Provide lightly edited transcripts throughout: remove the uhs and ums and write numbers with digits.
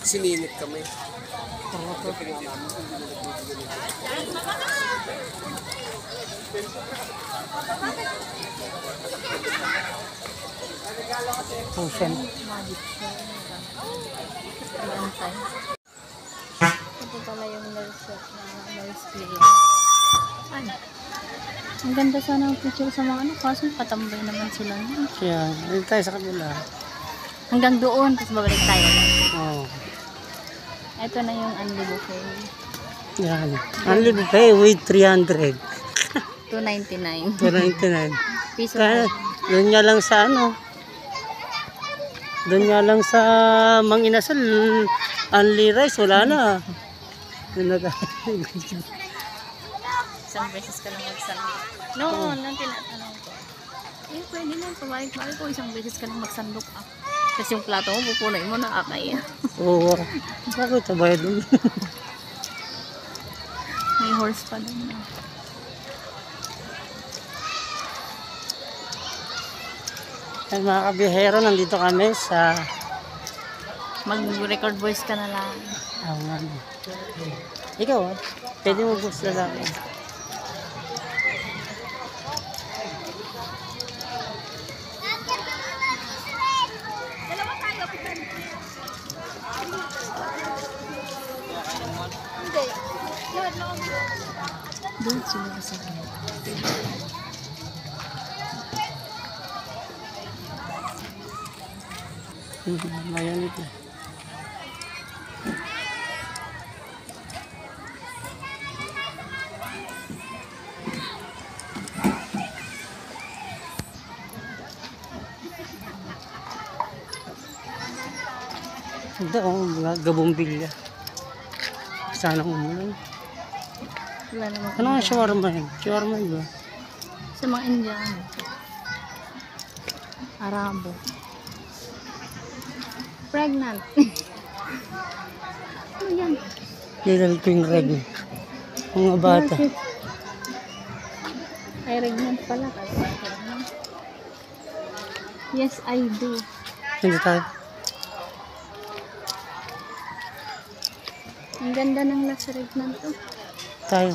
Sininit kami. Ocean. Ito pala yung nurse clinic. Ay, ang ganda sana ang picture sa mga ano, kaso patambay naman sila. Kaya, dito tayo sa kanila. Hanggang doon, tapos babalik tayo. Oo. Ito na yung Unli Buffet. Yan. Unli buffet with 300. 299. 299. Piso. Kaya, doon nga lang sa ano. Doon nga lang sa Mang Inasal, only rice, wala na. Isang beses ka lang magsandok. No, nang tinatanong ko. Eh, pwede lang, pabalik-balik ko, isang beses ka lang magsandok. Tapos yung plato mo, pupunoy mo na akay. Oo. Bakit sabay doon? May horse pa doon. Ay, mga kabihero, nandito kami sa... Mag-record voice ka na lang. Ikaw, pwede mo voice na lang. Doon sila sa kanya. Mayan ito. Ito, gabombilya. Sana umulan. Wala naman. Ano ang shawarma yun? Shawarma yun ba? Sa mga Indiano. Arabo. Pregnant. Ano yan? Little King Red. Mga bata. Ay, pregnant pala. Yes, I do. Hindi tayo. Ang ganda ng last pregnant to. Tayo.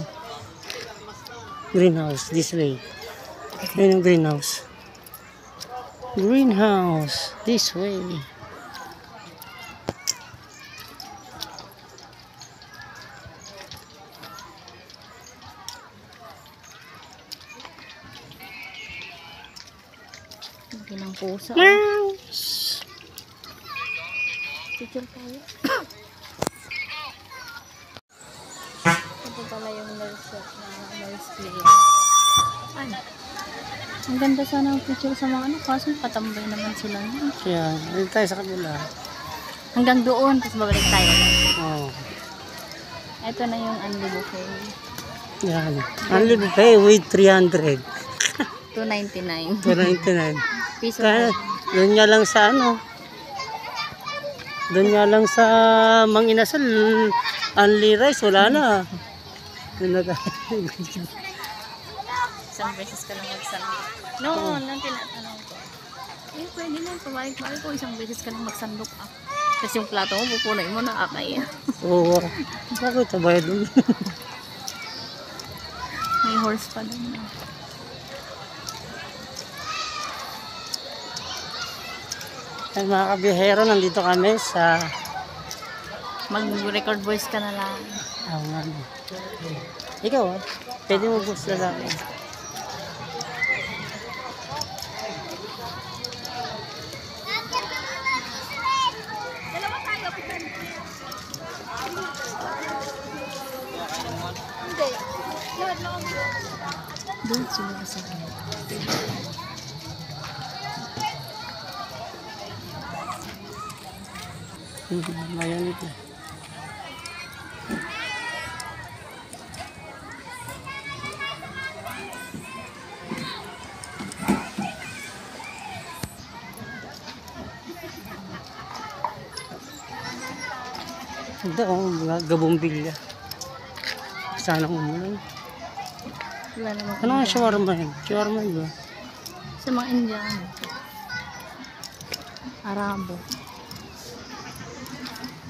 Greenhouse, this way. Yun yung greenhouse. Greenhouse, this way. Lagi ng pusa. Picture tayo. Ito pala yung nurse clinic. Ay, ang ganda sana ang picture sa mga ano, kaso patambay naman sila. Kaya, dito tayo sa kanila. Hanggang doon, tapos babalik tayo. Oo. Ito na yung Unli Buffet. Yan. Unli buffet with 300. 299. 299. Piso. Kaya, doon nga lang sa ano. Doon nga lang sa Mang Inasal, only rice, wala na. Isang beses ka lang magsandok. No, nang tinatanong ko. Eh, pwede lang, pabalik-balik ko, isang beses ka lang magsandok. Tapos yung plato mo, pupunoy mo na akay. Oo. Bakit sabay doon? May horse pa doon. Ay, mga kabihero, nandito kami sa... Mag-record voice ka na lang. Ikaw, pwede mo voice na lang. Doon sila sa kanya. Mayan ito. Ito, gabombilya. Sana umulan. Wala naman. Ano nga shawarma yun? Shawarma yun ba? Sa mga Indiano. Arabo.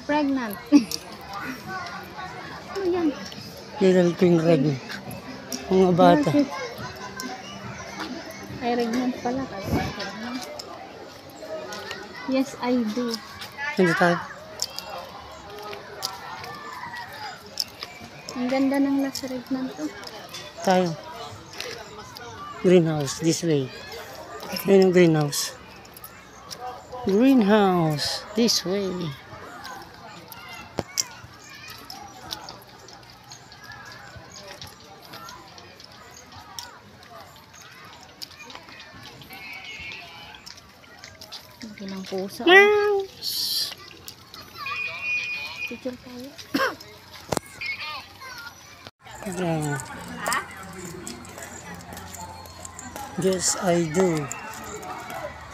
Pregnant. Ano yan? Little King Red. Mga bata. Ay, pregnant pala. Yes, I do. Hindi tayo. Ang ganda ng last pregnant to. Tayo. Greenhouse, this way. Ayun ang greenhouse. Greenhouse, this way. Lagi ng pusa. Picture tayo. Ayan. Yes, I do.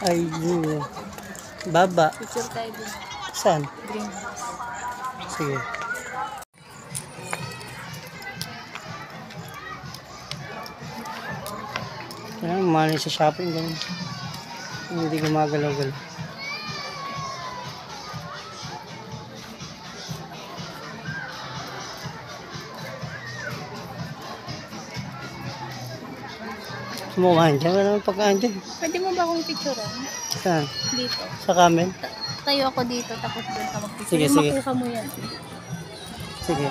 I do. Baba. Picture tayo din. Saan? Greenhouse. Sige. Kaya mahal sa shopping ganun. Hindi gumagalaw-galaw. Sumukahan dyan. Wala naman pagkaan dyan. Pwede mo ba akong picturean? Saan? Dito. Sa kamen? Tayo ako dito, tapos doon ka mag-picture. Sige, sige. Makuha mo yan. Sige.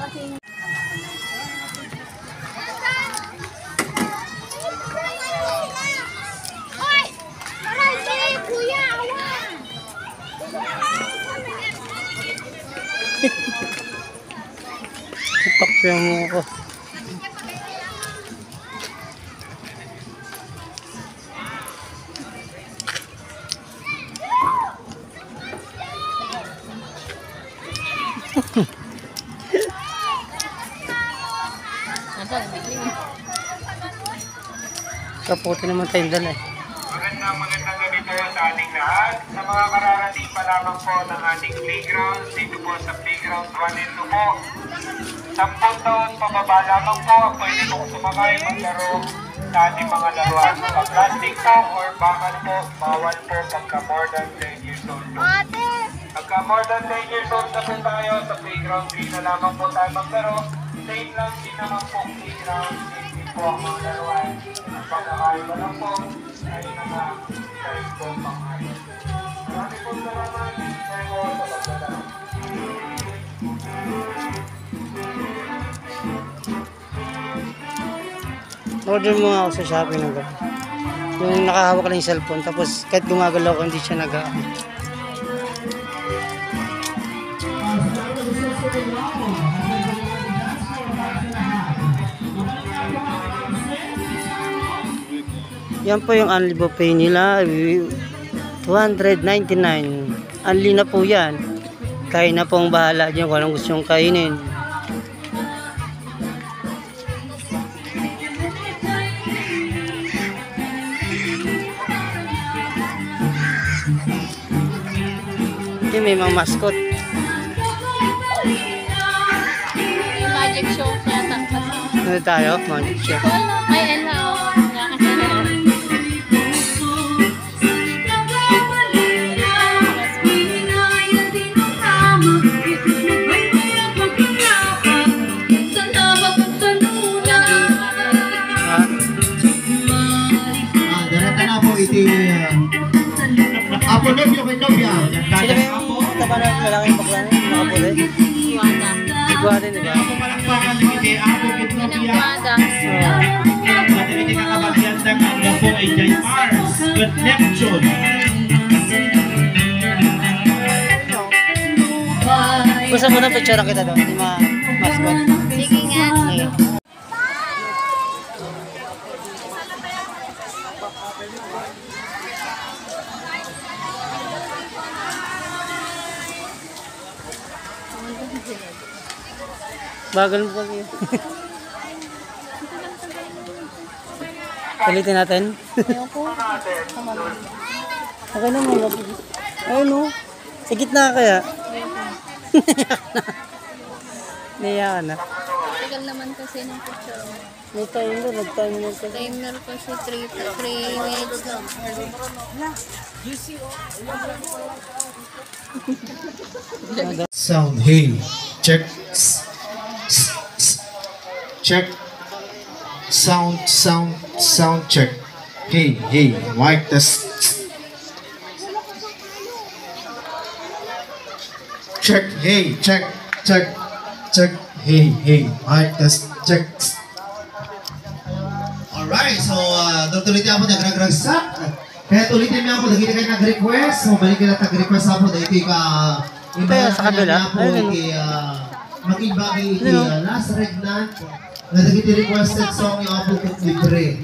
Ipakpyan mo ako. Kaputi naman tayong dala eh. Magandang gabi po sa ating lahat. Sa mga kararating pa lamang po ng ating playground, dito po sa playground 1 and 2 po. 10 taon pababa lamang po, pwede pong sumakay maglaro sa ating mga laruan. Sa plastic po or bakal po, bawal po pagka more than 10 years old po. Pagka more than 10 years old na po tayo, sa playground 3 na lamang po tayo maglaro. Safe lang din naman po playground, safe po ang mga laruan. Ang pagkakaiba lang po ay safe po pang-ayos. Marami po salamat sa iyo sa pagdadaan. Order mo nga ako sa Shopee ng gano'n. Yung nakahawak lang yung cellphone, tapos kahit gumagalaw ko, hindi siya Yan po yung Unli Buffet nila. 299. Unli na po yan. Kain na pong bahala dyan kung anong gusto yung kainin. Hindi, may mga mascot. Yung magic show yata. Ano tayo? Magic show. Ay, hello. Apo na yung kay Kabya. Sino ba yung taba na malaking bakla na? Makapulit? Iwada. Iguarin, di ba? Palakpakan mo kay Apo Kitropia. Iwada. At hindi ka kabagyandang ang gapo ay Jai Mars. Good Neptune. Gusto mo na picture kita doon, yung mga mascot. Sige nga. Okay. Bagal mo pag yun. Palitin natin. Ayoko. Okay naman. Ayun o. Sa gitna kaya. Ayoko. Niya na. Tagal naman kasi ng picture mo. May timer, nag-timer ka. Timer kasi 3 minutes lang. Sound, hey, check, check, sound check. Hey, mic test. Check, hey, check, hey, mic test, check. Alright, so, tutulitin ako nagragsak. Kaya tulitin niyo ako, dahil kayo nag-request. So, balik ka na nag-request ako, dahil kayo Kaya sa kabila? Ayun. mag-ibagi last regnan. Na dahil requested song yung ako kung libre.